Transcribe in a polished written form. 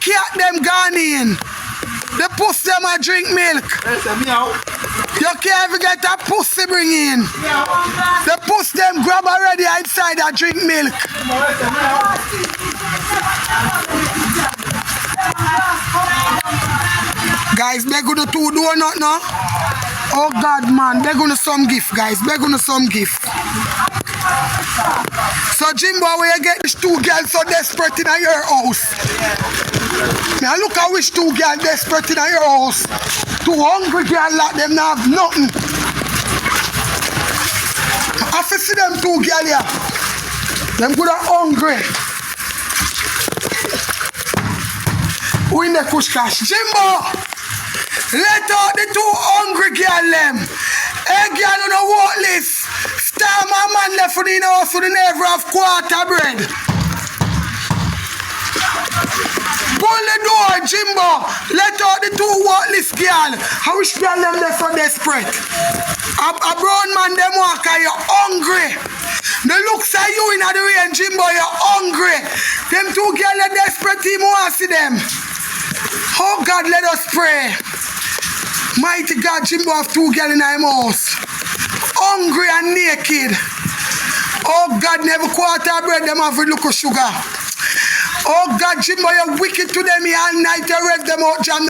cat them gone in. The pussy them a drink milk. You can't even get a pussy bring in. The pussy them grab already outside and drink milk. Guys, they're gonna do donut now. Oh God, man, they're gonna some gift, guys. They're gonna some gift. So Jimbo, where you get these two girls so desperate in your house? Now look how which two girls desperate in your house. Two hungry girls like them now have nothing. I see them two girls here. Them good are hungry. Who in the kush cash? Jimbo! Let out the two hungry girls them. Hey girl on the walk list. Star my man left for the house for the never have quarter bread. Pull the door, Jimbo. Let out the two walk list girl. How wish girl them there so desperate? A brown man them walk and you're hungry. The looks at you in the rain, Jimbo, you're hungry. Them two girls are desperate, team want to see them. Oh God, let us pray. Mighty God, Jimbo have two girls in our house. Hungry and naked. Oh God, never quarter bread, them have a little sugar. Oh God, Jimbo, you're wicked to them here all night, you rev them out, John.